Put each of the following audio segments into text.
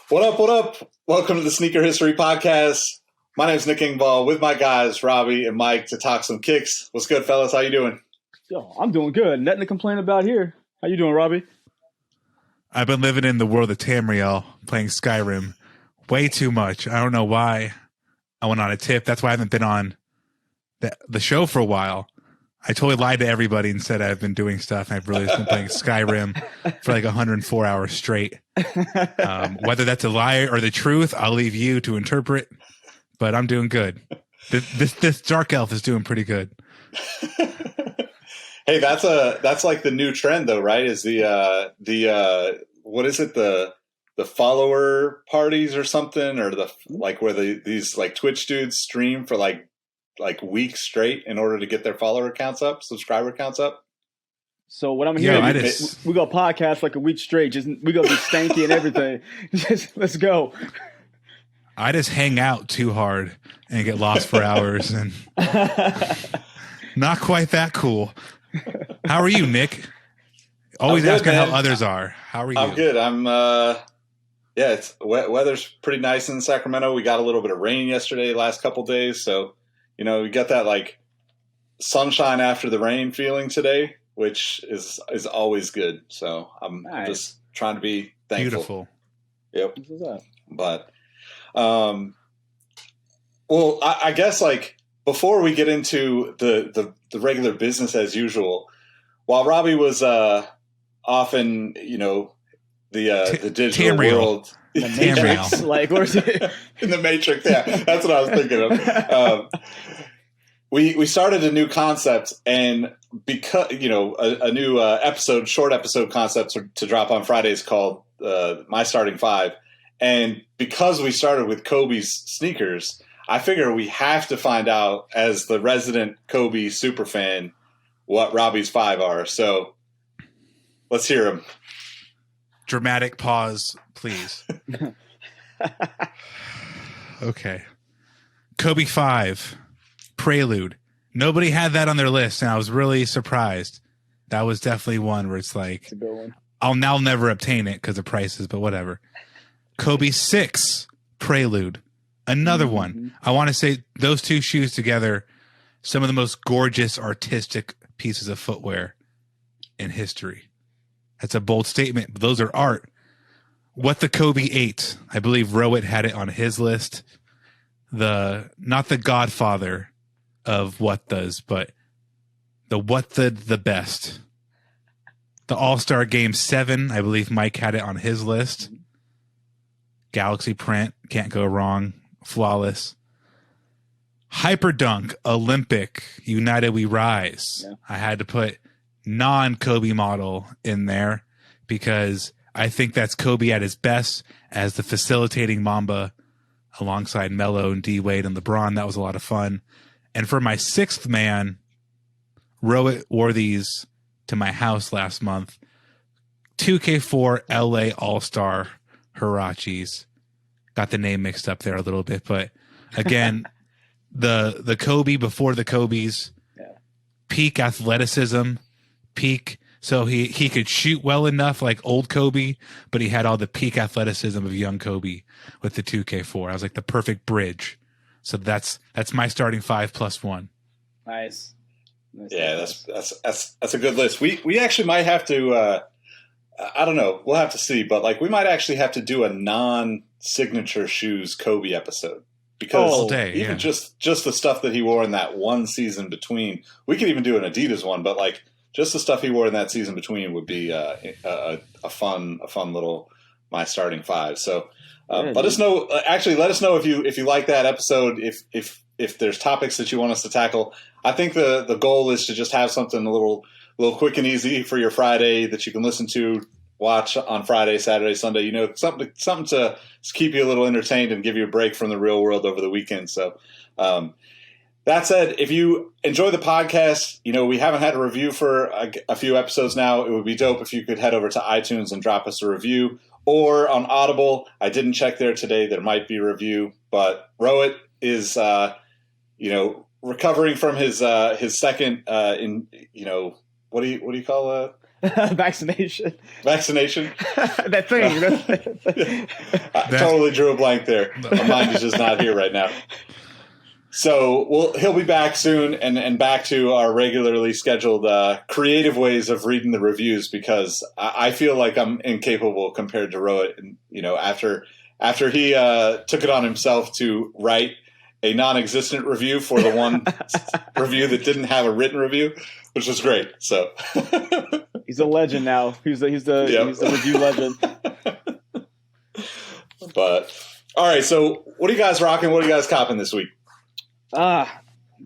What up, what up? Welcome to the Sneaker History Podcast. My name is Nick Ingvall with my guys, Robbie and Mike, to talk some kicks. What's good, fellas? How you doing? Yo, I'm doing good. Nothing to complain about here. How you doing, Robbie? I've been living in the world of Tamriel, playing Skyrim way too much. I don't know why. I went on a tip. That's why I haven't been on the show for a while. I totally lied to everybody and said I've been doing stuff. I've really just been playing Skyrim for like 104 hours straight. Whether that's a lie or the truth, I'll leave you to interpret. But I'm doing good. This dark elf is doing pretty good. Hey, that's like the new trend, though, right? Is the what is it, the follower parties or something, or the like where these like Twitch dudes stream for like weeks straight in order to get their follower counts up, subscriber counts up. So what I'm hearing, we go podcast like a week straight. Just we gonna be stanky and everything. Just let's go. I just hang out too hard and get lost for hours, and not quite that cool. How are you, Nick? Always asking how others are. How are you? I'm good. It's weather's pretty nice in Sacramento. We got a little bit of rain yesterday, last couple days, so we got that like sunshine after the rain feeling today, which is always good. So I'm just trying to be thankful. Beautiful. Yep. But well, I guess like before we get into the regular business as usual, while Robbie was off in the digital Tamriel. world, The Matrix, like where's it? In the Matrix, yeah, that's what I was thinking of. We started a new concept, and because a new short episode concept to drop on Fridays called My Starting Five, and because we started with Kobe's sneakers, I figure we have to find out, as the resident Kobe superfan, what Robbie's five are. So let's hear them. Dramatic pause, please. Okay. Kobe 5, Prelude. Nobody had that on their list, and I was really surprised. That was definitely one where it's like, It's a good one. I'll now never obtain it because of prices, but whatever. Kobe 6, Prelude. Another one. I want to say those two shoes together, some of the most gorgeous artistic pieces of footwear in history. That's a bold statement, but those are art. What the Kobe 8, I believe Rowett had it on his list. Not the godfather of what does, but the best. The All-Star Game 7, I believe Mike had it on his list. Galaxy print, can't go wrong. Flawless. Hyperdunk, Olympic, United We Rise. Yeah. I had to put non-Kobe model in there because I think that's Kobe at his best as the facilitating Mamba alongside Melo and D-Wade and LeBron. That was a lot of fun. And for my sixth man, Rowett wore these to my house last month. 2K4 LA All-Star Hirachis. Got the name mixed up there a little bit, but again, the Kobe before the Kobe's, peak athleticism, peak. So he could shoot well enough like old Kobe, but he had all the peak athleticism of young Kobe with the 2K4. I was like the perfect bridge. So that's my starting 5 plus 1. Nice. Yeah, that's a good list. We actually might have to. I don't know. We'll have to see, but like we might actually have to do a non-signature shoes Kobe episode because even just the stuff that he wore in that one season between. We could even do an Adidas one, but like just the stuff he wore in that season between would be a fun little my starting 5. So let us know. Actually, let us know if you like that episode. If there's topics that you want us to tackle. I think the goal is to just have something a little quick and easy for your Friday that you can listen to, watch on Friday, Saturday, Sunday. Something to keep you a little entertained and give you a break from the real world over the weekend. So that said, if you enjoy the podcast, we haven't had a review for a few episodes now. It would be dope if you could head over to iTunes and drop us a review, or on Audible. I didn't check there today. There might be a review, but Rowett is recovering from his second what do you call Vaccination. That thing. I totally drew a blank there. My mind is just not here right now. So he'll be back soon and back to our regularly scheduled creative ways of reading the reviews, because I feel like I'm incapable compared to Rohit. And, after he took it on himself to write a non-existent review for the one review that didn't have a written review, which was great. So he's a legend now. He's the review legend. But all right, so what are you guys rocking? What are you guys copping this week?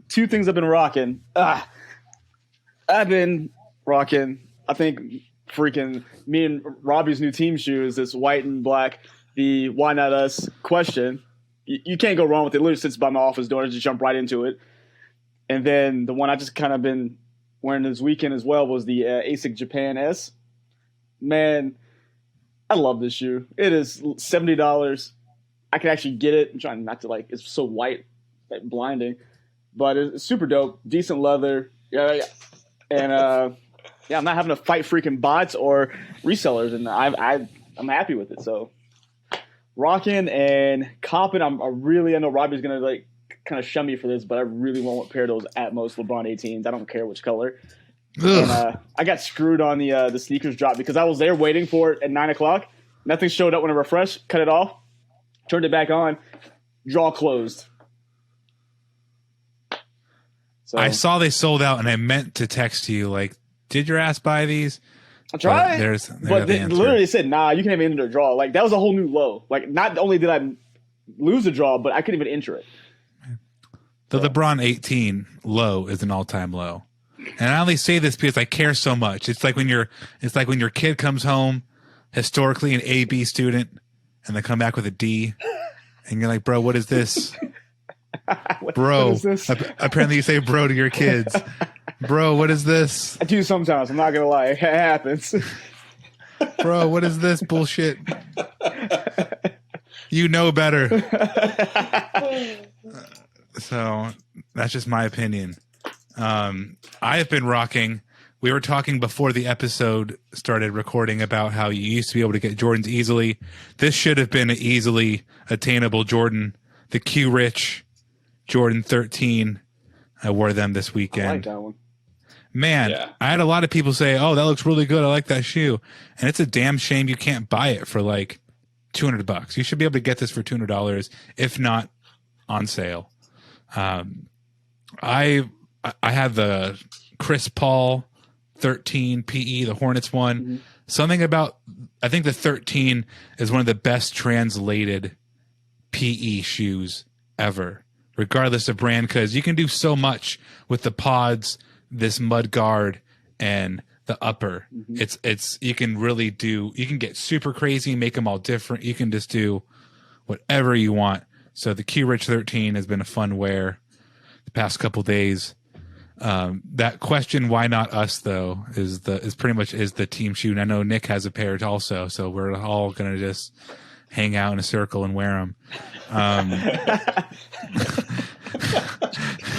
Two things I've been rocking. I've been rocking, I think, freaking me and Robbie's new team shoe is this white and black, the Why Not Us question. You can't go wrong with it. It literally sits by my office door. I just jump right into it. And then the one I just kind of been wearing this weekend as well was the ASIC Japan S. Man, I love this shoe. It is $70. I can actually get it. I'm trying not to it's so white, like blinding. But it's super dope. Decent leather. Yeah. And I'm not having to fight freaking bots or resellers. And I'm happy with it. So rocking and copping. I know Robbie's going to kind of shun me for this, but I really want a pair of those Atmos LeBron 18s. I don't care which color. And, I got screwed on the sneakers drop because I was there waiting for it at 9:00. Nothing showed up when I refreshed. Cut it off. Turned it back on. Draw closed. So, I saw they sold out, and I meant to text you did your ass buy these? I tried. But they literally said, nah, you can't even enter a draw. That was a whole new low. Not only did I lose a draw, but I couldn't even enter it. The LeBron 18 low is an all-time low. And I only say this because I care so much. It's like when your kid comes home, historically an A-B student, and they come back with a D, and you're like, bro, what is this? Bro, what is this? Apparently you say bro to your kids. Bro, what is this? I do sometimes. I'm not going to lie. It happens. Bro, what is this bullshit? You know better. So that's just my opinion. I have been rocking. We were talking before the episode started recording about how you used to be able to get Jordans easily. This should have been an easily attainable Jordan. The Q Rich Jordan 13. I wore them this weekend. I like that one. Man, yeah. I had a lot of people say, oh, that looks really good. I like that shoe. And it's a damn shame you can't buy it for $200. You should be able to get this for $200, if not on sale. I have the Chris Paul 13 PE, the Hornets one. Mm-hmm. Something about, I think the 13 is one of the best translated PE shoes ever, regardless of brand, because you can do so much with the pods, this mud guard, and the upper. Mm-hmm. It's you can really you can get super crazy, make them all different. You can just do whatever you want. So the Q Rich 13 has been a fun wear the past couple days. That question, why not us though, is pretty much the team shoe. And I know Nick has a pair also, so we're all gonna just hang out in a circle and wear them.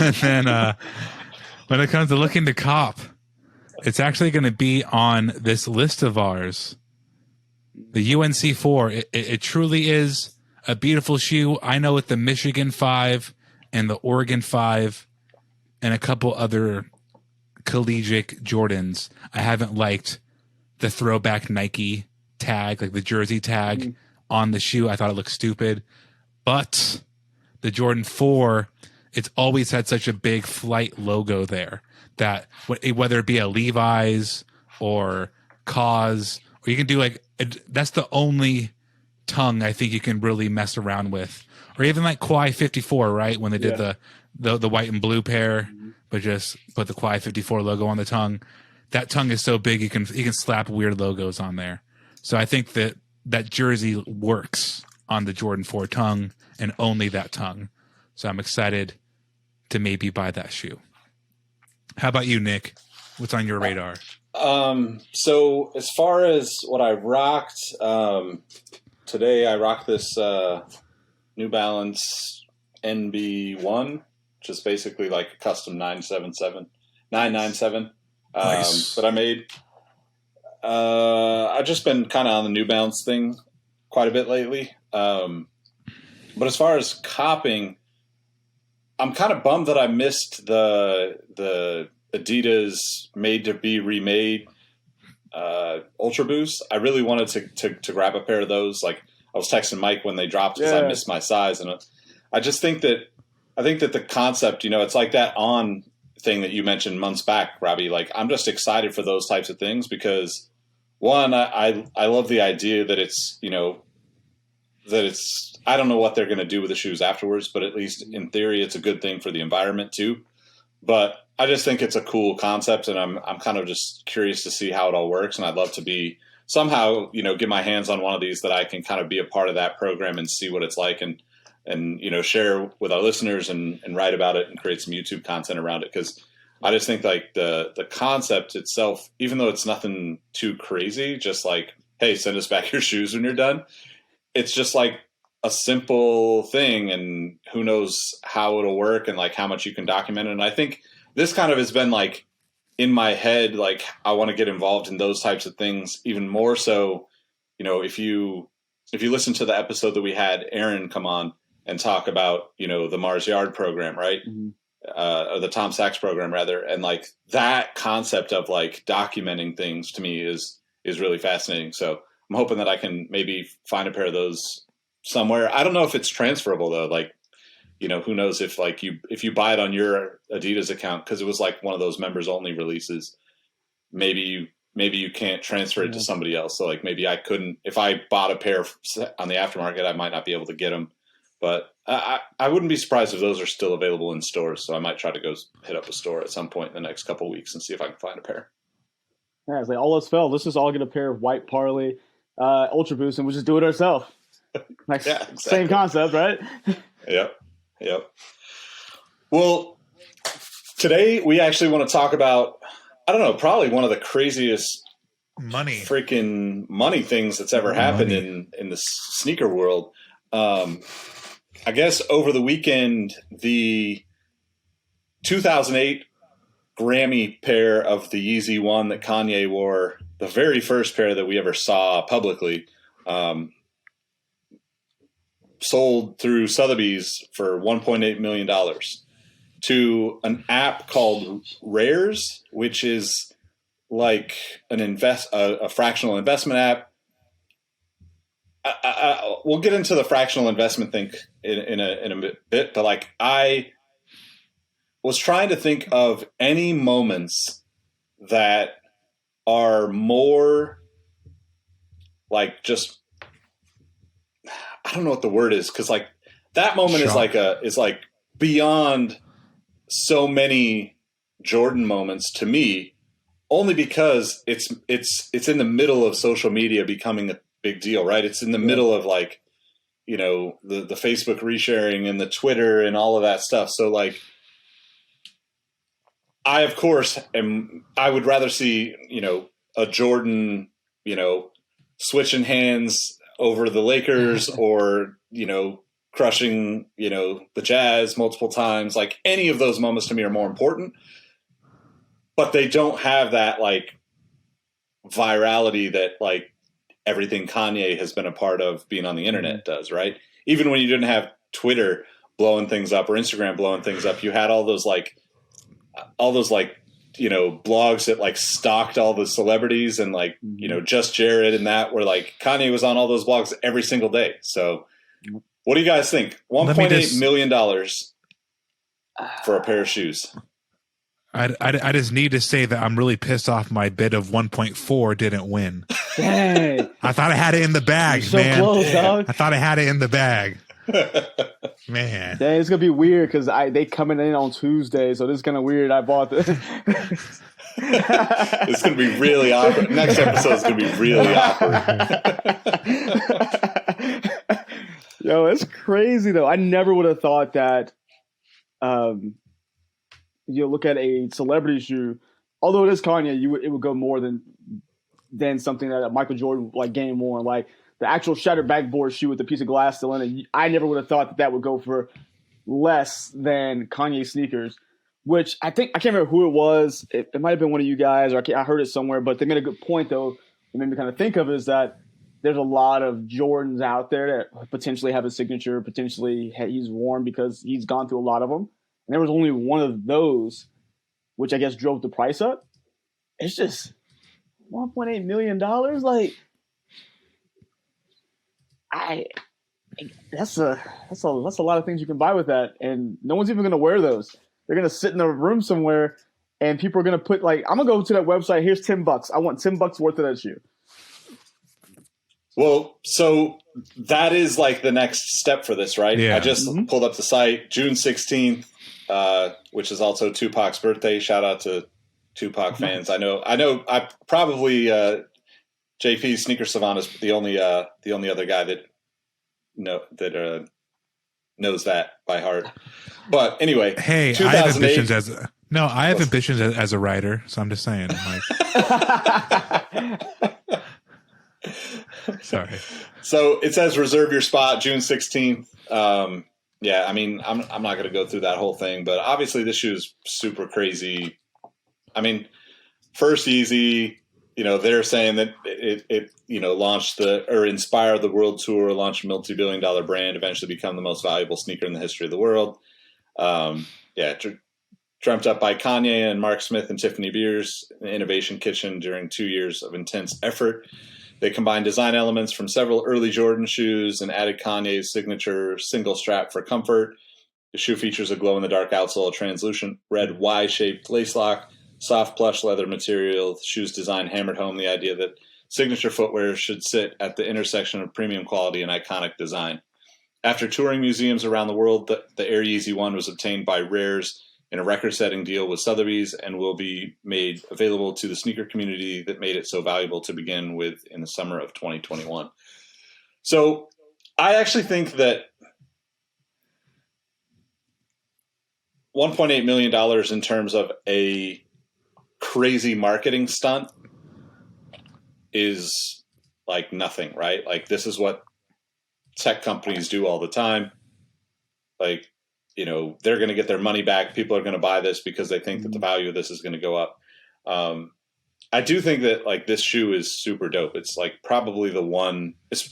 And then when it comes to looking to cop, it's actually going to be on this list of ours. The UNC 4. It truly is a beautiful shoe. I know with the Michigan 5 and the Oregon 5 and a couple other collegiate Jordans, I haven't liked the throwback Nike tag, the jersey tag on the shoe. I thought it looked stupid. But the Jordan 4, it's always had such a big flight logo there that whether it be a Levi's or Cause, or you can do that's the only tongue I think you can really mess around with. Or even Quai 54, right? When they did the white and blue pair, but just put the Quai 54 logo on the tongue. That tongue is so big you can slap weird logos on there. So I think that jersey works on the Jordan 4 tongue and only that tongue. So I'm excited to maybe buy that shoe. How about you, Nick? What's on your radar? So as far as what I rocked, today I rocked this New Balance NB1, which is basically a custom 997 nice. that I made. I've just been kind of on the New Balance thing quite a bit lately. But as far as copping, I'm kind of bummed that I missed the Adidas made to be remade Ultra Boost. I really wanted to grab a pair of those. Like I was texting Mike when they dropped because I missed my size, and I just think that the concept, it's like that On thing that you mentioned months back, Robbie. Like I'm just excited for those types of things because one, I love the idea that it's I don't know what they're going to do with the shoes afterwards, but at least in theory, it's a good thing for the environment too. But I just think it's a cool concept, and I'm kind of just curious to see how it all works. And I'd love to be somehow, get my hands on one of these that I can kind of be a part of that program and see what it's like and share with our listeners and write about it and create some YouTube content around it. Cause I just think like the concept itself, even though it's nothing too crazy, just like, hey, send us back your shoes when you're done. It's just like a simple thing, and who knows how it'll work and like how much you can document it. And I think this kind of has been like in my head, like I want to get involved in those types of things even more so, if you listen to the episode that we had Aaron come on and talk about, the Mars Yard program, right? Mm-hmm. Or the Tom Sachs program rather. And like that concept of like documenting things to me is really fascinating. So I'm hoping that I can maybe find a pair of those somewhere. I don't know if it's transferable though. Like, who knows if like if you buy it on your Adidas account, cause it was like one of those members only releases, maybe you can't transfer it to somebody else. So like maybe I couldn't, if I bought a pair on the aftermarket, I might not be able to get them, but I wouldn't be surprised if those are still available in stores. So I might try to go hit up a store at some point in the next couple of weeks and see if I can find a pair. Yeah, it's like all else fell. Let's just all get a pair of white Parley Ultra Boost and we'll just do it ourselves. Like exactly. Same concept, right? Yep. Well, today we actually want to talk about, I don't know, probably one of the craziest freaking money things that's ever happened in the sneaker world. I guess over the weekend, the 2008 Grammy pair of the Yeezy 1 that Kanye wore, the very first pair that we ever saw publicly, sold through Sotheby's for $1.8 million to an app called Rares, which is like a fractional investment app. We'll get into the fractional investment thing in a bit, but like I was trying to think of any moments that are more like just, I don't know what the word is, because like that moment is like beyond so many Jordan moments to me, only because it's in the middle of social media becoming a big deal, right? It's in the middle of like, the Facebook resharing and the Twitter and all of that stuff. So like, I of course I would rather see, a Jordan, switching hands over the Lakers or, crushing, the Jazz multiple times. Like any of those moments to me are more important, but they don't have that like virality that like everything Kanye has been a part of being on the internet does, right? Even when you didn't have Twitter blowing things up or Instagram blowing things up, you had all those blogs that like stalked all the celebrities and like, Just Jared and that, where like Kanye was on all those blogs every single day. So what do you guys think? $1.8 million for a pair of shoes. I just need to say that I'm really pissed off my bid of 1.4 didn't win. Dang. I thought I had it in the bag, so man. Close, dog. I thought I had it in the bag. Man. Dang, it's gonna be weird because they coming in on Tuesday, so this is kind of weird. I bought this. It's gonna be really awkward. Next episode is gonna be really awkward. Yo, it's crazy though. I never would have thought that. You look at a celebrity shoe, although it is Kanye, it would go more than something that Michael Jordan like game worn, like the actual shattered backboard shoe with the piece of glass still in it. I never would have thought that would go for less than Kanye sneakers, which I can't remember who it was. It might have been one of you guys, or I heard it somewhere. But they made a good point though it made me kind of think of is that there's a lot of Jordans out there that potentially have a signature, potentially he's worn because he's gone through a lot of them. And there was only one of those, which I guess drove the price up. It's just $1.8 million. Like, that's a lot of things you can buy with that, and no one's even gonna wear those. They're gonna sit in a room somewhere, and people are gonna put like, I'm gonna go to that website. Here's $10. I want $10 worth of that shoe. Well, so that is like the next step for this, right? Yeah. I just pulled up the site, June 16th, which is also Tupac's birthday. Shout out to Tupac fans. I know. I probably JP Sneaker Savant is the only other guy that knows that by heart. But anyway, hey, I have ambitions I have ambitions as a writer, so I'm just saying. Sorry. So it says reserve your spot June 16th. Yeah, I mean, I'm not going to go through that whole thing, but obviously this shoe is super crazy. I mean, first Yeezy, they're saying that it launched inspired the world tour, launched a multi-billion-dollar brand, eventually become the most valuable sneaker in the history of the world. Dreamt up by Kanye and Mark Smith and Tiffany Beers in the Innovation Kitchen during 2 years of intense effort. They combined design elements from several early Jordan shoes and added Kanye's signature single strap for comfort. The shoe features a glow-in-the-dark outsole, a translucent red Y-shaped lace lock, soft plush leather material. The shoe's design hammered home the idea that signature footwear should sit at the intersection of premium quality and iconic design. After touring museums around the world, the Air Yeezy 1 was obtained by Rares in a record-setting deal with Sotheby's and will be made available to the sneaker community that made it so valuable to begin with in the summer of 2021. So I actually think that $1.8 million in terms of a crazy marketing stunt is like nothing, right? Like, this is what tech companies do all the time. Like, they're going to get their money back. People are going to buy this because they think that the value of this is going to go up. I do think that like this shoe is super dope. It's like probably the one, as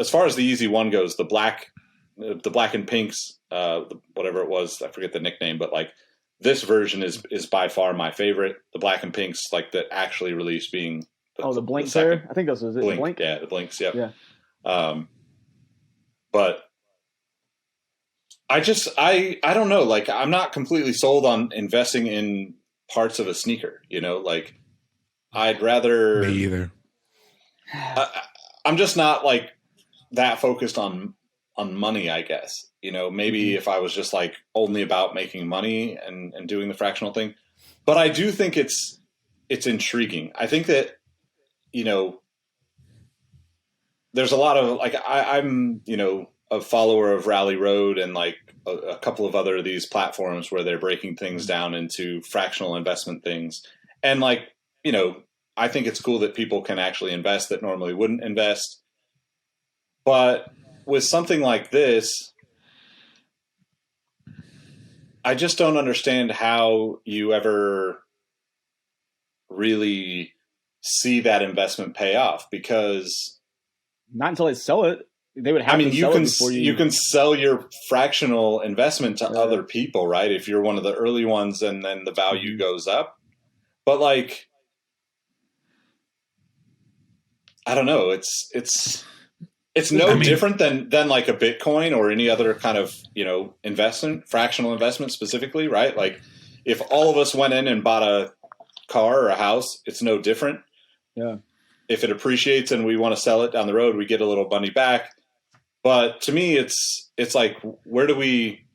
far as the Yeezy 1 goes, the black and pinks, whatever it was, I forget the nickname, but like this version is by far my favorite. The black and pinks, like that actually released being the Blink pair. I think those was it. Blink? Yeah, the Blinks. Yep. Yeah. But I don't know. Like, I'm not completely sold on investing in parts of a sneaker, like I'd rather. Me either. I'm just not like that focused on money, I guess. Maybe if I was just like only about making money and doing the fractional thing, but I do think it's intriguing. I think that, there's a lot of like, I'm, a follower of Rally Road and like a couple of other of these platforms where they're breaking things down into fractional investment things. And like, I think it's cool that people can actually invest that normally wouldn't invest. But with something like this, I just don't understand how you ever really see that investment pay off, because not until they sell it. They would have to sell it before you can sell your fractional investment to other people, right? If you're one of the early ones, and then the value goes up. But like, I don't know. It's different than like a Bitcoin or any other kind of, investment, fractional investment specifically, right? Like, if all of us went in and bought a car or a house, it's no different. Yeah. If it appreciates and we want to sell it down the road, we get a little money back. But to me, it's like, where do we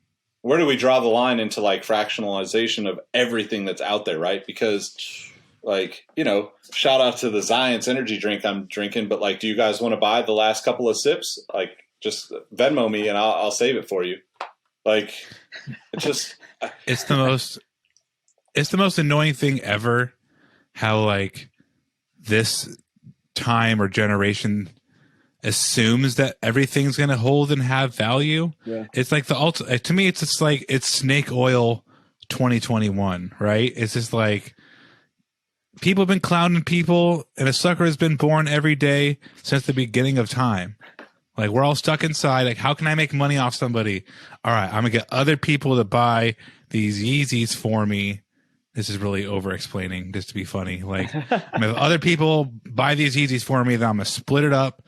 draw the line into like fractionalization of everything that's out there, right? Because like, shout out to the Zions energy drink I'm drinking, but like, do you guys want to buy the last couple of sips? Like, just Venmo me and I'll save it for you. Like, it's the most annoying thing ever, how like this time or generation assumes that everything's going to hold and have value. Yeah. It's like to me, it's just like, it's snake oil 2021, right? It's just like, people have been clowning people, and a sucker has been born every day since the beginning of time. Like, we're all stuck inside. Like, how can I make money off somebody? All right, I'm going to get other people to buy these Yeezys for me. This is really over-explaining just to be funny. Like, if other people buy these Yeezys for me, then I'm going to split it up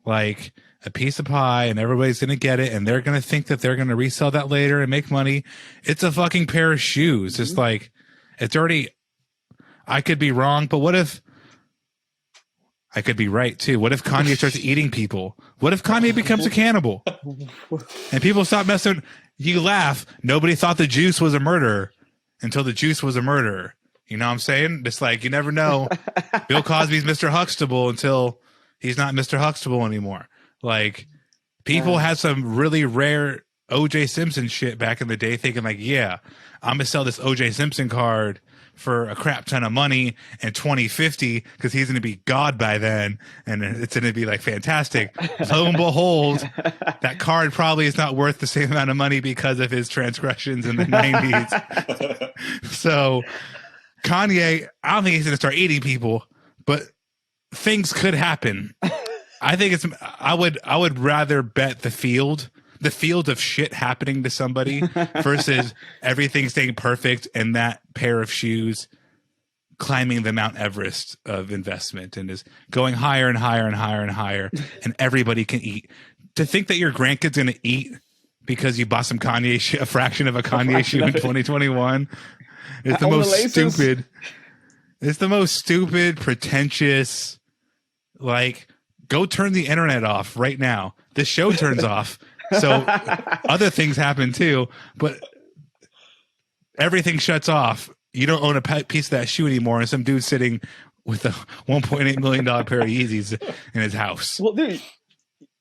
like a piece of pie, and everybody's going to get it, and they're going to think that they're going to resell that later and make money. It's a fucking pair of shoes. It's like, it's already, I could be wrong, but what if, I could be right too. What if Kanye starts eating people? What if Kanye becomes a cannibal? And people stop messing. You laugh. Nobody thought the juice was a murderer until the juice was a murderer. You know what I'm saying? It's like, you never know. Bill Cosby's Mr. Huxtable until he's not Mr. Huxtable anymore. Like, people had some really rare OJ Simpson shit back in the day, thinking like, yeah, I'm gonna sell this OJ Simpson card for a crap ton of money in 2050 because he's going to be God by then, and it's going to be like fantastic. Lo and behold, that card probably is not worth the same amount of money because of his transgressions in the 90s. So Kanye, I don't think he's going to start eating people, but things could happen. I think it's, I would rather bet the field of shit happening to somebody versus everything staying perfect and that pair of shoes climbing the Mount Everest of investment and is going higher and higher and higher and higher, and everybody can eat. To think that your grandkid's going to eat because you bought some Kanye a fraction of a Kanye shoe in 2021 is the most stupid. It's the most stupid, pretentious, like, go turn the internet off right now. The show turns off. So other things happen too, but everything shuts off. You don't own a piece of that shoe anymore, and some dude sitting with a $1.8 million pair of Yeezys in his house. Well, dude,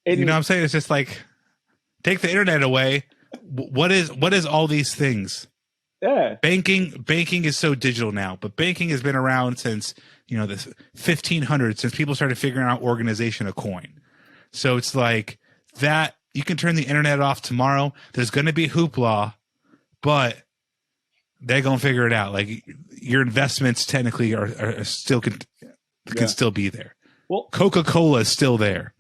you know what I'm saying? It's just like, take the internet away. What is all these things? Yeah. Banking is so digital now, but banking has been around since, the 1500s, since people started figuring out organization of coin. So it's like that. You can turn the internet off tomorrow. There's going to be hoopla, but they're going to figure it out. Like, your investments technically are still can still be there. Well, Coca-Cola is still there.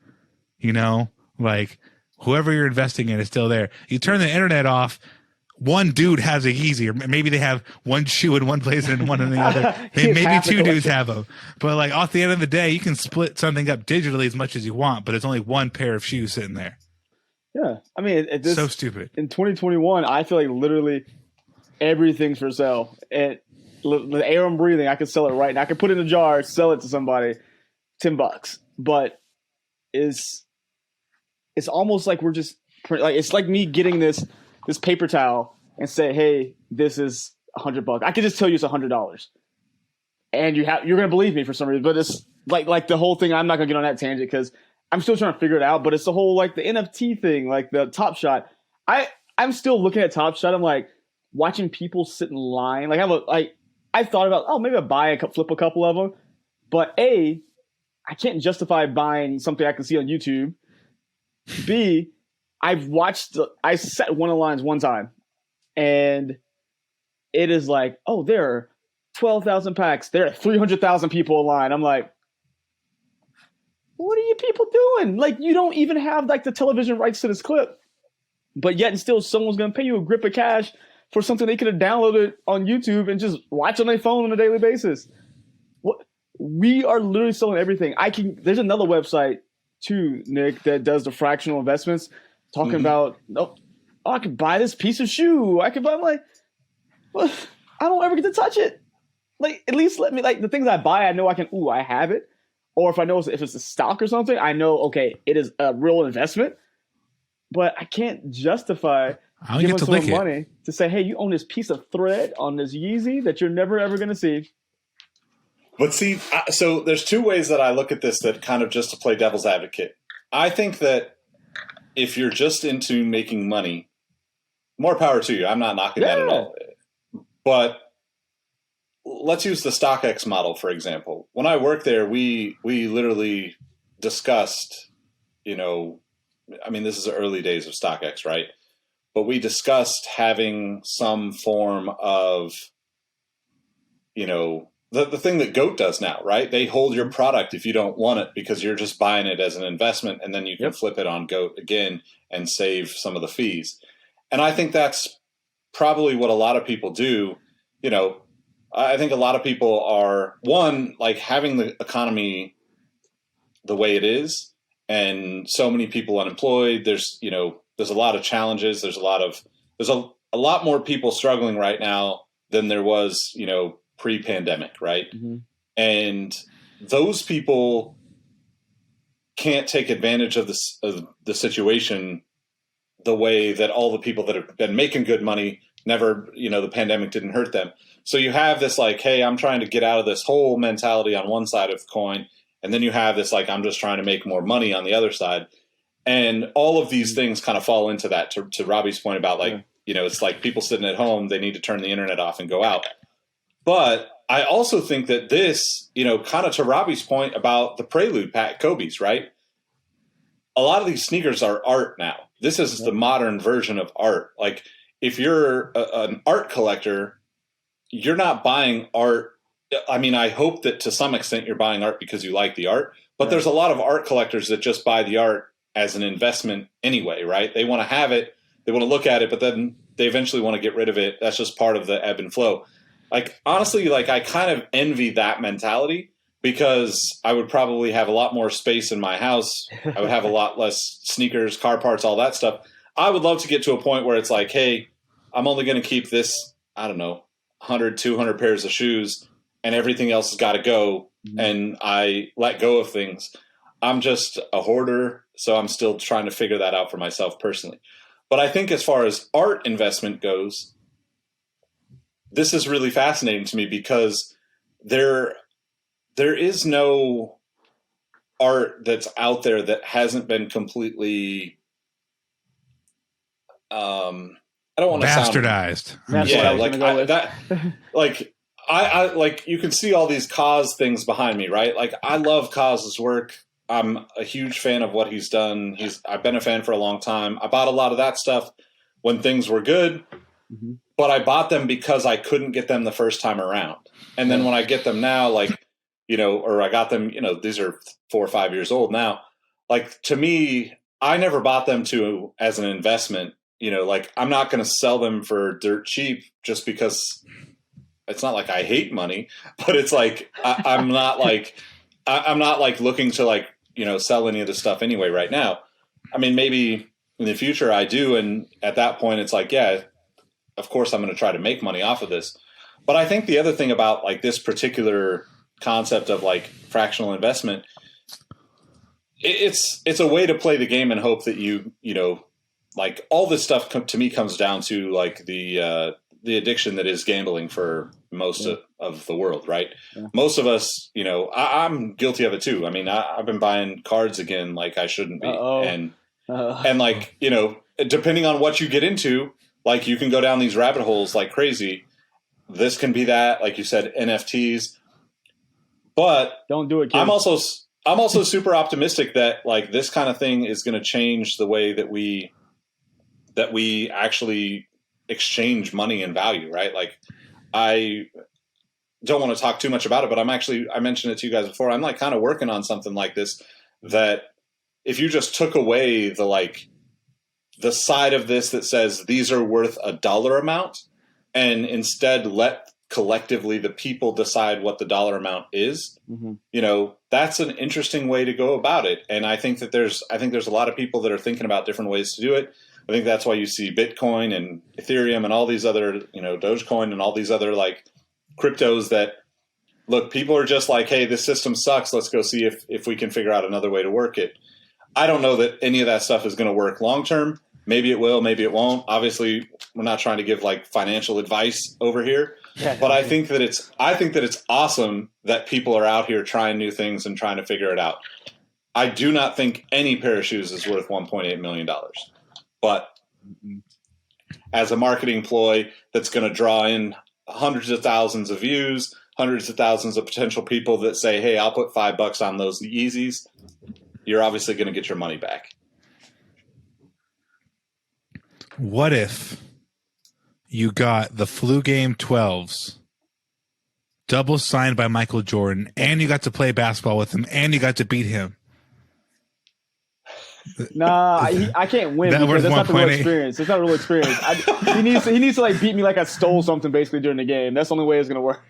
Like, whoever you're investing in is still there. You turn the internet off, one dude has a Yeezy, or maybe they have one shoe in one place and one in the other. Maybe two dudes have them. But like, off the end of the day, you can split something up digitally as much as you want, but it's only one pair of shoes sitting there. Yeah, I mean, so stupid. In 2021, I feel like literally everything's for sale. And the air I'm breathing, I could sell it right now. I could put it in a jar, sell it to somebody, $10. But it's almost like we're just like, it's like me getting this paper towel and say, hey, this is $100. I could just tell you it's $100, and you're gonna believe me for some reason. But it's like the whole thing. I'm not gonna get on that tangent because I'm still trying to figure it out, but it's the whole, like, the NFT thing, like the Top Shot. I'm still looking at Top Shot. I'm like watching people sit in line. Like, I thought about, maybe I'll flip a couple of them, but A, I can't justify buying something I can see on YouTube. B, I set one of the lines one time, and it is like, there are 12,000 packs. There are 300,000 people in line. I'm like, what are you people doing? Like, you don't even have like the television rights to this clip, but yet and still someone's going to pay you a grip of cash for something they could have downloaded on YouTube and just watch on their phone on a daily basis. We are literally selling everything. There's another website too, Nick, that does the fractional investments, talking about, I could buy this piece of shoe. I'm like, well, I don't ever get to touch it. Like, at least let me, like, the things I buy, I know I have it. Or if I know if it's a stock or something, I know, okay, it is a real investment. But I can't justify giving someone money to say, hey, you own this piece of thread on this Yeezy that you're never, ever going to see. But see, so there's two ways that I look at this that kind of just to play devil's advocate. I think that if you're just into making money, more power to you. I'm not knocking that at all. But let's use the StockX model, for example. When I worked there, we literally discussed, this is the early days of StockX, right? But we discussed having some form of, the thing that GOAT does now, right? They hold your product if you don't want it because you're just buying it as an investment, and then you can flip it on GOAT again and save some of the fees. And I think that's probably what a lot of people do. You know, I think a lot of people are, one, like having the economy the way it is and so many people unemployed. There's a lot of challenges. There's a lot more people struggling right now than there was, pre-pandemic, right? Mm-hmm. And those people can't take advantage of the situation the way that all the people that have been making good money never, the pandemic didn't hurt them. So you have this like, hey, I'm trying to get out of this whole mentality on one side of the coin. And then you have this like, I'm just trying to make more money on the other side. And all of these things kind of fall into that, to Robbie's point about like, it's like people sitting at home, they need to turn the internet off and go out. But I also think that this, kind of to Robbie's point about the Prelude Kobe's, right? A lot of these sneakers are art now. This is the modern version of art. Like if you're an art collector, you're not buying art. I mean, I hope that to some extent you're buying art because you like the art, but there's a lot of art collectors that just buy the art as an investment anyway, right? They want to have it, they want to look at it, but then they eventually want to get rid of it. That's just part of the ebb and flow. Like, honestly, like I kind of envy that mentality because I would probably have a lot more space in my house. I would have a lot less sneakers, car parts, all that stuff. I would love to get to a point where it's like, hey, I'm only going to keep this, I don't know, 100, 200 pairs of shoes and everything else has got to go. Mm-hmm. And I let go of things. I'm just a hoarder, so I'm still trying to figure that out for myself personally. But I think as far as art investment goes, this is really fascinating to me because there is no art that's out there that hasn't been completely I don't want to bastardized. I like you can see all these Kaz things behind me, right? Like I love Kaz's work. I'm a huge fan of what he's done. I've been a fan for a long time. I bought a lot of that stuff when things were good. Mm-hmm. But I bought them because I couldn't get them the first time around. And then when I get them now, like, or I got them, these are 4 or 5 years old now. Like, to me, I never bought them as an investment. Like, I'm not going to sell them for dirt cheap just because it's not like I hate money. But it's like, I'm not like looking to like, sell any of this stuff anyway right now. I mean, maybe in the future I do. And at that point, it's like, yeah, of course I'm going to try to make money off of this. But I think the other thing about like this particular concept of like fractional investment, it's a way to play the game and hope that like all this stuff to me comes down to like the addiction that is gambling for most of the world, right? Yeah. Most of us, I'm guilty of it too. I mean, I've been buying cards again like I shouldn't be. And like, depending on what you get into, like you can go down these rabbit holes like crazy. This can be that, like you said, NFTs. But don't do it, kid. I'm also super optimistic that like this kind of thing is going to change the way that we actually exchange money and value, right? Like I don't want to talk too much about it, but I mentioned it to you guys before. I'm like kind of working on something like this that if you just took away the side of this that says these are worth a dollar amount and instead let collectively the people decide what the dollar amount is, that's an interesting way to go about it. And I think that there's a lot of people that are thinking about different ways to do it. I think that's why you see Bitcoin and Ethereum and all these other, Dogecoin and all these other like cryptos that look, people are just like, hey, this system sucks. Let's go see if we can figure out another way to work it. I don't know that any of that stuff is going to work long term. Maybe it will, maybe it won't. Obviously, we're not trying to give like financial advice over here, but I think that it's awesome that people are out here trying new things and trying to figure it out. I do not think any pair of shoes is worth $1.8 million, but as a marketing ploy that's going to draw in hundreds of thousands of views, hundreds of thousands of potential people that say, "Hey, I'll put $5 on those Yeezys," you're obviously going to get your money back. What if you got the Flu Game 12s double signed by Michael Jordan, and you got to play basketball with him, and you got to beat him. Nah, I can't win because that's not the real experience. It's not a real experience. He needs to like beat me like I stole something basically during the game. That's the only way it's gonna work.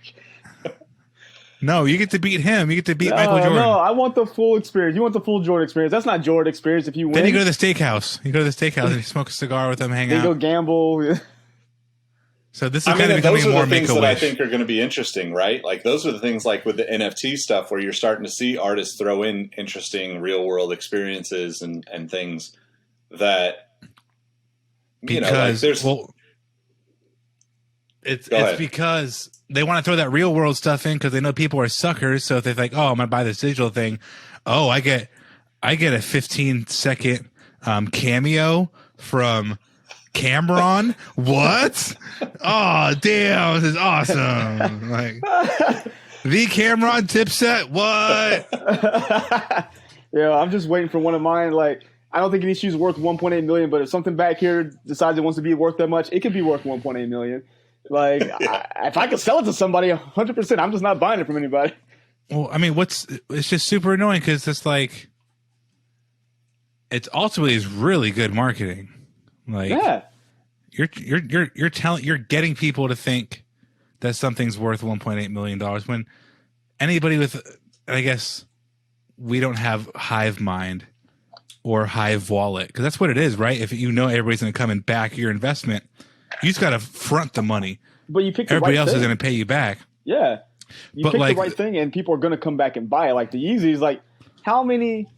No, you get to beat him. You get to beat Michael Jordan. No, I want the full experience. You want the full Jordan experience. That's not Jordan experience if you win. Then you go to the steakhouse. And you smoke a cigar with them, hang out. You go gamble. So this is kind of becoming more Make-A-Wish. Those are the things that I think are going to be interesting, right? Like those are the things like with the NFT stuff where you're starting to see artists throw in interesting real world experiences and things that it's because they want to throw that real world stuff in because they know people are suckers. So if they're like, oh, I'm gonna buy this digital thing, oh, I get a 15-second cameo from Cameron. What? Oh, damn, this is awesome. Like the Cameron tip set. What? Yeah, I'm just waiting for one of mine. Like, I don't think any shoe's worth 1.8 million, but if something back here decides it wants to be worth that much, it could be worth 1.8 million. Like, if I could sell it to somebody 100%, I'm just not buying it from anybody. Well, I mean, it's just super annoying because it's like, it's ultimately is really good marketing. Like, yeah, you're getting people to think that something's worth $1.8 million when anybody with, I guess, we don't have hive mind or hive wallet because that's what it is, right? If you know everybody's going to come and back your investment, you just got to front the money. But you pick the everybody right else thing. is going to pay you back. Yeah, you pick the right thing, and people are going to come back and buy it. Like the Yeezys, like how many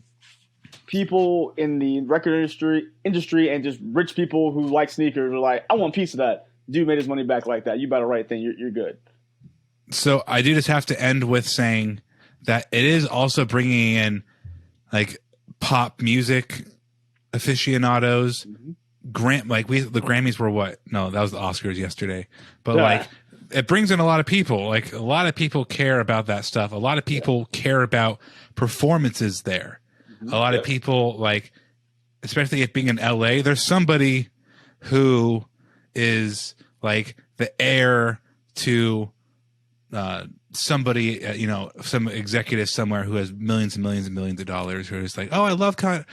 people in the record industry and just rich people who like sneakers are like, I want a piece of that. Dude made his money back like that. You buy the right thing, you're good. So I do just have to end with saying that it is also bringing in like pop music aficionados. Mm-hmm. The Grammys were what? No, that was the Oscars yesterday. But like it brings in a lot of people. Like a lot of people care about that stuff. A lot of people care about performances there. A lot of people, like, especially it being in LA, there's somebody who is like the heir to somebody, some executive somewhere who has millions and millions and millions of dollars who is like, oh, I love Kanye.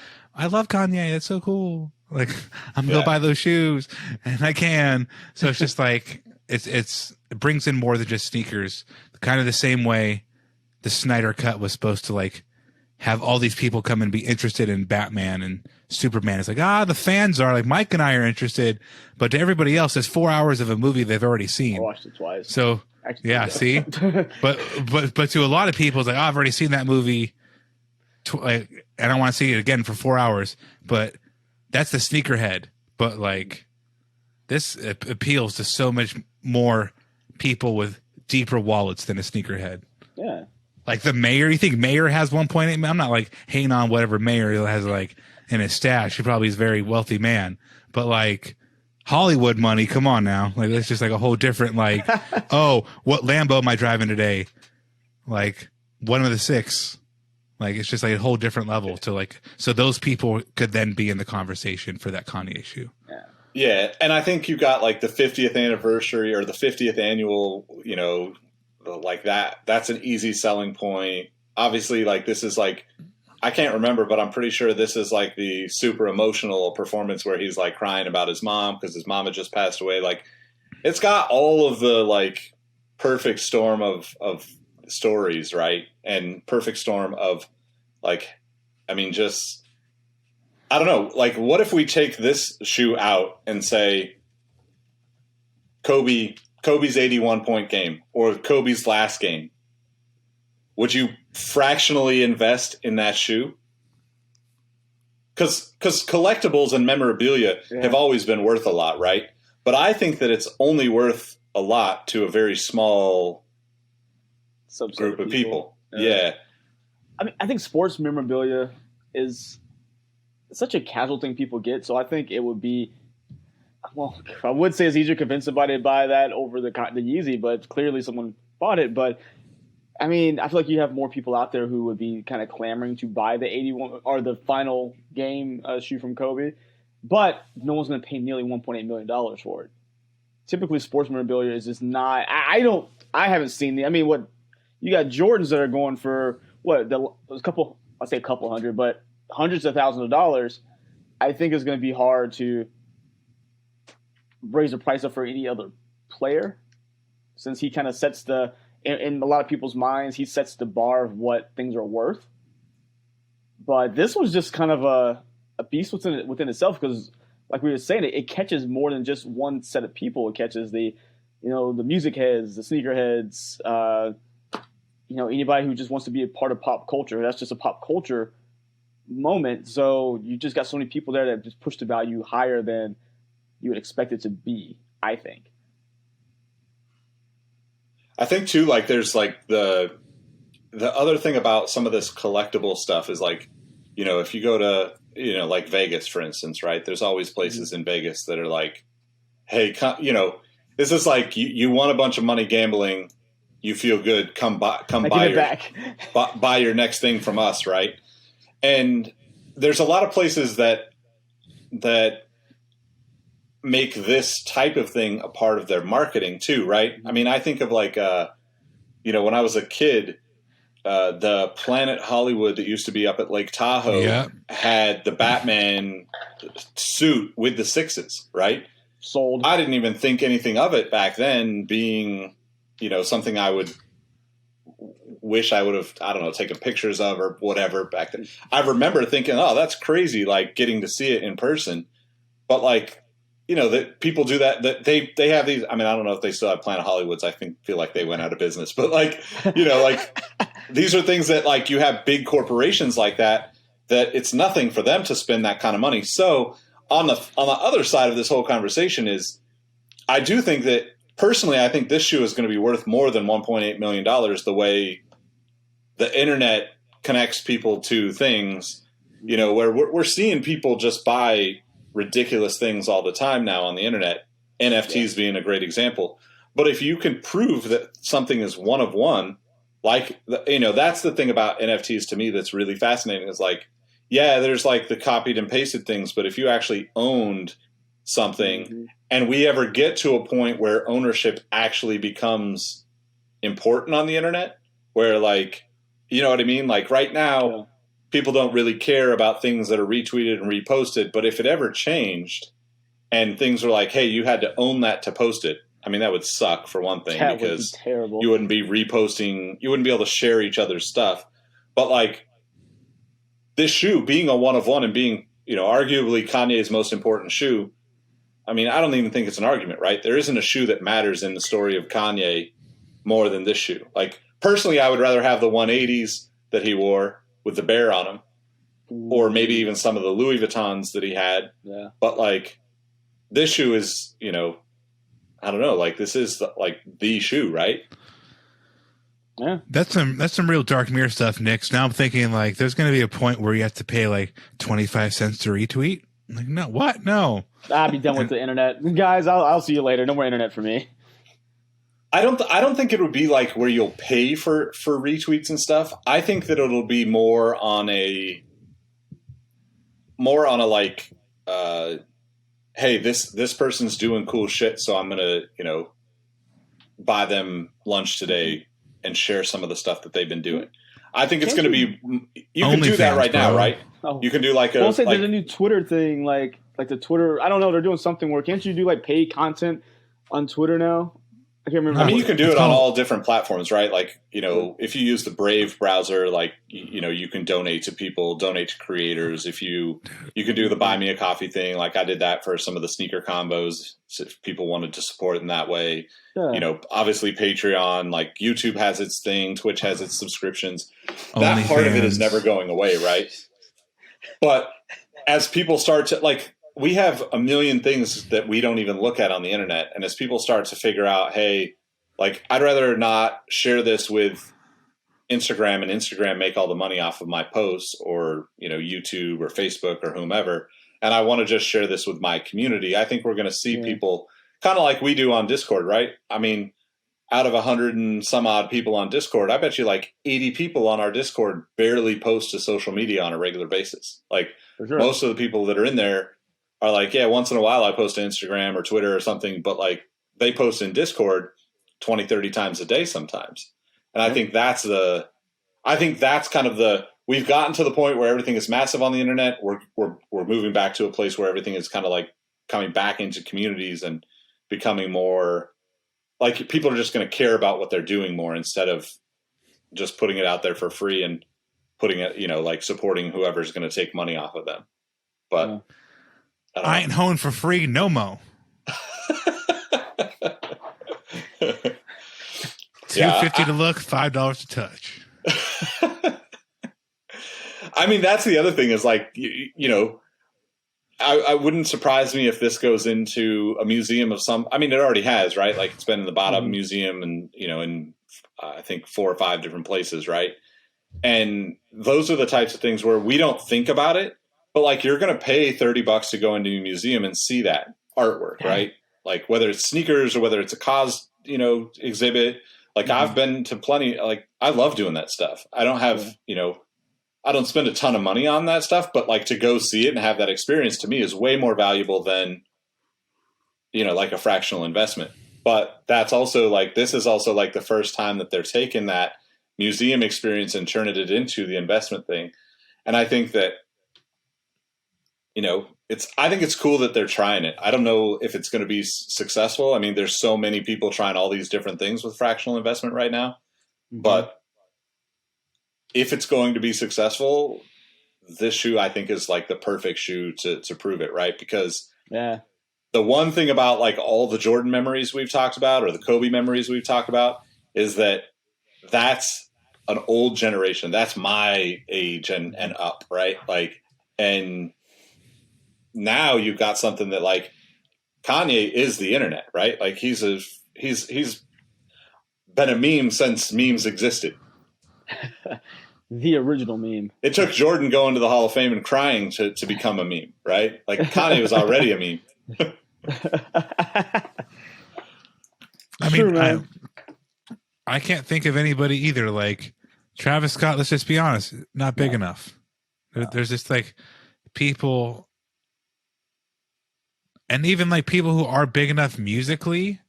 That's so cool. Like, I'm going to go buy those shoes and I can. So it's just like, it brings in more than just sneakers. Kind of the same way the Snyder Cut was supposed to like have all these people come and be interested in Batman and Superman. It's like, the fans are like, Mike and I are interested, but to everybody else, it's 4 hours of a movie they've already seen. I watched it twice. So yeah, see, but to a lot of people, it's like, I've already seen that movie, and I want to see it again for 4 hours. But that's the sneakerhead. But like, this appeals to so much more people with deeper wallets than a sneakerhead. Yeah. Like the mayor, you think mayor has 1.8? I'm not like hating on whatever mayor has like in his stash. He probably is a very wealthy man, but like Hollywood money, come on now. Like that's just like a whole different like, oh, what Lambo am I driving today? Like one of the six. Like it's just like a whole different level to like, so those people could then be in the conversation for that Kanye issue. Yeah. Yeah. And I think you got like the 50th anniversary or the 50th annual, like that's an easy selling point. Obviously, like this is like, I can't remember, but I'm pretty sure this is like the super emotional performance where he's like crying about his mom because his mom had just passed away. Like it's got all of the like perfect storm of stories, right? And perfect storm of like, I mean, just, I don't know. Like what if we take this shoe out and say Kobe's 81-point game or Kobe's last game? Would you fractionally invest in that shoe? Because collectibles and memorabilia have always been worth a lot, right? But I think that it's only worth a lot to a very small group of people. Yeah. I mean, I think sports memorabilia is such a casual thing people get. So I think it would be, well, I would say it's easier to convince somebody to buy that over the Yeezy, but clearly someone bought it. But I mean, I feel like you have more people out there who would be kind of clamoring to buy the 81 or the final game shoe from Kobe, but no one's going to pay nearly $1.8 million for it. Typically, sports memorabilia is just not. I don't I haven't seen the. I mean, what you got Jordans that are going for a couple. I'll say a couple hundred, but hundreds of thousands of dollars. I think it's going to be hard to raise the price up for any other player, since he kind of sets in a lot of people's minds, he sets the bar of what things are worth. But this was just kind of a beast within itself, because, like we were saying, it catches more than just one set of people. It catches the music heads, the sneaker heads, anybody who just wants to be a part of pop culture. That's just a pop culture moment. So you just got so many people there that just push the value higher than you would expect it to be, I think. I think too, like, there's like the other thing about some of this collectible stuff is, like, if you go to, like Vegas, for instance, right? There's always places in Vegas that are like, hey, this is like, you won a bunch of money gambling. You feel good. Come buy buy your next thing from us. Right. And there's a lot of places that make this type of thing a part of their marketing too. Right. I mean, I think of like, when I was a kid, the Planet Hollywood that used to be up at Lake Tahoe had the Batman suit with the sixes, right? Sold. I didn't even think anything of it back then being, something I would wish I would have, I don't know, taken pictures of or whatever back then. I remember thinking, oh, that's crazy, like getting to see it in person. But like, that people do that they have these, I mean, I don't know if they still have Planet Hollywoods. I feel like they went out of business, but like, like these are things that, like, you have big corporations like that it's nothing for them to spend that kind of money. So on the other side of this whole conversation is, I do think that personally, I think this shoe is going to be worth more than $1.8 million, the way the internet connects people to things, where we're seeing people just buy ridiculous things all the time now on the internet, NFTs being a great example. But if you can prove that something is one of one, like, that's the thing about NFTs to me that's really fascinating, is like, yeah, there's like the copied and pasted things, but if you actually owned something, and we ever get to a point where ownership actually becomes important on the internet, where, like, you know what I mean? Like right now, people don't really care about things that are retweeted and reposted. But if it ever changed and things were like, hey, you had to own that to post it, I mean, that would suck for one thing, because terrible. You wouldn't be reposting, you wouldn't be able to share each other's stuff. But like this shoe being a one of one and being, arguably Kanye's most important shoe, I mean, I don't even think it's an argument, right? There isn't a shoe that matters in the story of Kanye more than this shoe. Like, personally, I would rather have the 180s that he wore with the bear on them, or maybe even some of the Louis Vuittons that he had. Yeah. But like, this shoe is, I don't know, like, this is like the shoe, right? Yeah. That's some real dark mirror stuff, Nick. Now I'm thinking, like, there's going to be a point where you have to pay like 25 cents to retweet. I'm like, no, what? No. I'll be done with the internet. Guys, I'll see you later. No more internet for me. I don't think it would be like where you'll pay for retweets and stuff. I think that it'll be more on a like, hey, this person's doing cool shit, so I'm gonna, buy them lunch today and share some of the stuff that they've been doing. I think it's going to be, you can do that right now, right? Oh. You can do like there's a new Twitter thing, like the Twitter, I don't know, they're doing something where, can't you do like paid content on Twitter now? I can't remember. I mean, you can do it on all different platforms, right? Like, if you use the Brave browser, like, you can donate to people, donate to creators. If you can do the buy me a coffee thing. Like, I did that for some of the sneaker combos, if people wanted to support in that way. Yeah. Obviously Patreon, like YouTube has its thing, Twitch has its subscriptions. That part of it is never going away, right? But as people start to, like, we have a million things that we don't even look at on the internet. And as people start to figure out, hey, like, I'd rather not share this with Instagram and Instagram make all the money off of my posts, or, YouTube or Facebook or whomever, and I want to just share this with my community. I think we're going to see people kind of like we do on Discord, right? I mean, out of 100 and some odd people on Discord, I bet you like 80 people on our Discord barely post to social media on a regular basis. Like, most of the people that are in there are like, yeah, once in a while I post to Instagram or Twitter or something, but like, they post in Discord. 20, 30 times a day sometimes. And I think that's kind of we've gotten to the point where everything is massive on the internet. We're moving back to a place where everything is kind of like coming back into communities and becoming more like people are just going to care about what they're doing more instead of just putting it out there for free and putting it, like supporting whoever's going to take money off of them. But I ain't hoeing for free no mo. $2.50 to look, $5 to touch. I mean, that's the other thing is like, I wouldn't surprise me if this goes into a museum of some. I mean, it already has, right? Like it's been in the Bada Museum and in I think 4 or 5 different places, right? And those are the types of things where we don't think about it, but like you're going to pay $30 to go into a museum and see that artwork, right? Like whether it's sneakers or whether it's a cause, exhibit. Like I've been to plenty. Like I love doing that stuff. I don't have, I don't spend a ton of money on that stuff, but like to go see it and have that experience to me is way more valuable than, like a fractional investment. But that's also like, this is also like the first time that they're taking that museum experience and turning it into the investment thing. And I think that, I think it's cool that they're trying it. I don't know if it's going to be successful. I mean, there's so many people trying all these different things with fractional investment right now, but if it's going to be successful, this shoe I think is like the perfect shoe to prove it, right? Because the one thing about like all the Jordan memories we've talked about or the Kobe memories we've talked about is that that's an old generation. That's my age and up, right? Like, and now you've got something that like Kanye is the internet, right? Like he's been a meme since memes existed. The original meme. It took Jordan going to the Hall of Fame and crying to become a meme, right? Like Kanye was already a meme. I mean, I can't think of anybody either. Like Travis Scott, let's just be honest, not big enough. There's just like people, and even like people who are big enough musically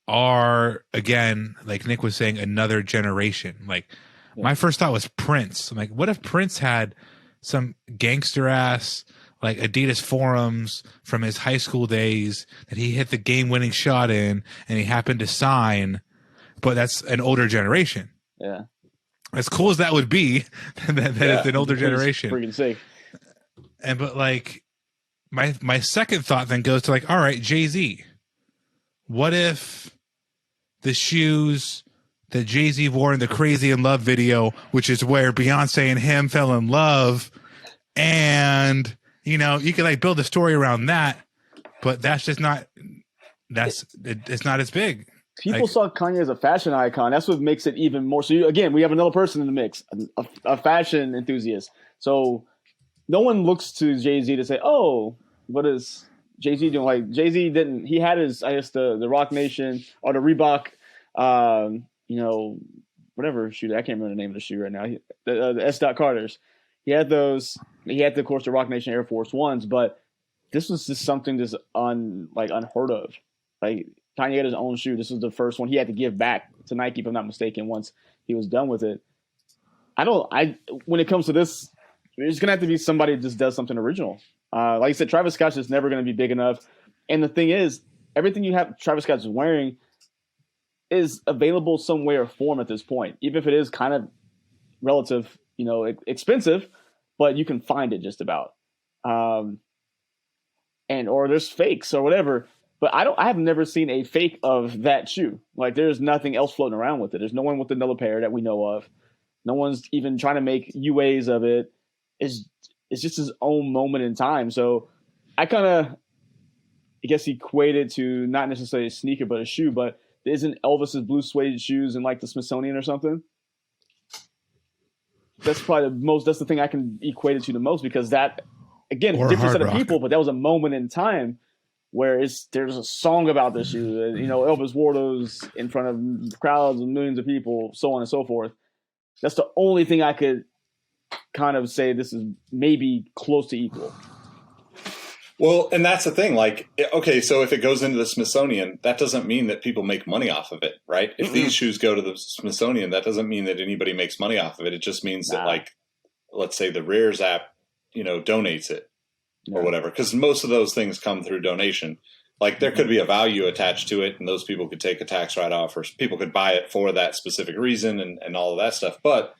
are, again, like Nick was saying, another generation. Like my first thought was Prince. I'm like, what if Prince had some gangster ass like Adidas forums from his high school days that he hit the game winning shot in and he happened to sign, but that's an older generation. Yeah. As cool as that would be, that it's an older generation. Freaking sick. But like my second thought then goes to like, all right, Jay-Z. What if the shoes that Jay-Z wore in the Crazy in Love video, which is where Beyonce and him fell in love, and you can like build a story around that, but that's just not it's not as big. People saw Kanye as a fashion icon. That's what makes it even more. So again, we have another person in the mix, a fashion enthusiast. So no one looks to Jay-Z to say, "Oh, what is Jay-Z doing?" Like Jay-Z didn't. He had his, I guess, the Rock Nation or the Reebok, whatever shoe. I can't remember the name of the shoe right now. The S. Carters. He had those. He had, of course, the Rock Nation Air Force Ones, but this was just something just unheard of. Like Kanye had his own shoe. This was the first one he had to give back to Nike, if I'm not mistaken, once he was done with it. When it comes to this, there's going to have to be somebody that just does something original. Like I said, Travis Scott's just never going to be big enough. And the thing is, everything you have Travis Scott's wearing is available some way or form at this point, even if it is kind of relative, expensive, but you can find it just about. Or there's fakes or whatever. But I have never seen a fake of that shoe. Like there's nothing else floating around with it. There's no one with another pair that we know of. No one's even trying to make UAs of it. It's just his own moment in time. So I kind of, I guess, equated to not necessarily a sneaker, but a shoe. But isn't Elvis's blue suede shoes in like the Smithsonian or something? That's probably that's the thing I can equate it to the most, because that, again, different set of people, but that was a moment in time where there's a song about this shoe. Elvis wore those in front of crowds of millions of people, so on and so forth. That's the only thing I could kind of say this is maybe close to equal. Well, and that's the thing. Like, okay, so if it goes into the Smithsonian, that doesn't mean that people make money off of it, right? If these shoes go to the Smithsonian, that doesn't mean that anybody makes money off of it. It just means that, like, let's say the Rares app, donates it or whatever. Because most of those things come through donation. Like, there could be a value attached to it, and those people could take a tax write-off, or people could buy it for that specific reason and all of that stuff. But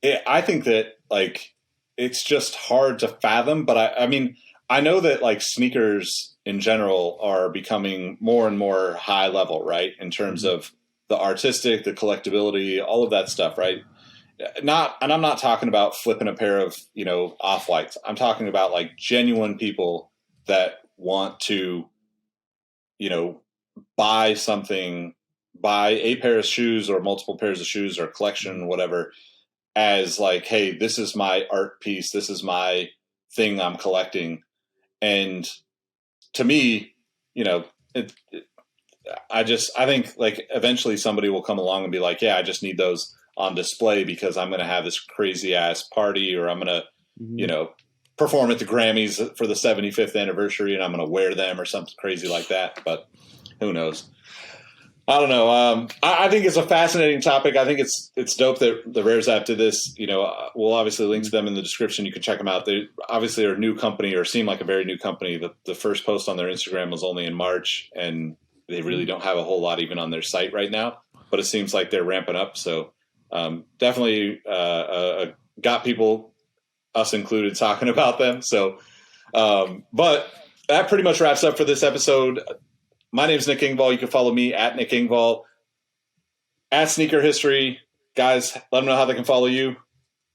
I think that, like, it's just hard to fathom. But I mean, I know that, like, sneakers in general are becoming more and more high level, right? In terms of the artistic, the collectability, all of that stuff, right? And I'm not talking about flipping a pair of, Off-Whites. I'm talking about, like, genuine people that want to, buy a pair of shoes or multiple pairs of shoes or a collection, whatever, as like, hey, this is my art piece. This is my thing I'm collecting. And to me, I think, like, eventually somebody will come along and be like, yeah, I just need those on display because I'm going to have this crazy ass party, or I'm going to, perform at the Grammys for the 75th anniversary and I'm going to wear them or something crazy like that. But who knows? I don't know. I think it's a fascinating topic. I think it's dope that the Rares app did this. We'll obviously link to them in the description. You can check them out. They obviously are a new company, or seem like a very new company. The first post on their Instagram was only in March, and they really don't have a whole lot even on their site right now. But it seems like they're ramping up. So definitely got people, us included, talking about them. So, but that pretty much wraps up for this episode. My name is Nick Ingval. You can follow me at Nick Ingval, at Sneaker History. Guys, let them know how they can follow you.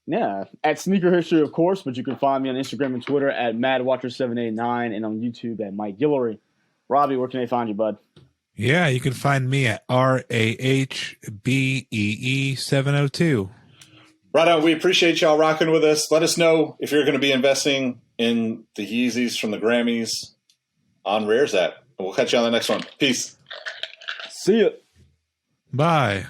Yeah, at Sneaker History, of course, but you can find me on Instagram and Twitter at MadWatcher789 and on YouTube at Mike Guillory. Robbie, where can they find you, bud? Yeah, you can find me at RAHBEE702. Right on. We appreciate y'all rocking with us. Let us know if you're going to be investing in the Yeezys from the Grammys on Rares app. We'll catch you on the next one. Peace. See ya. Bye.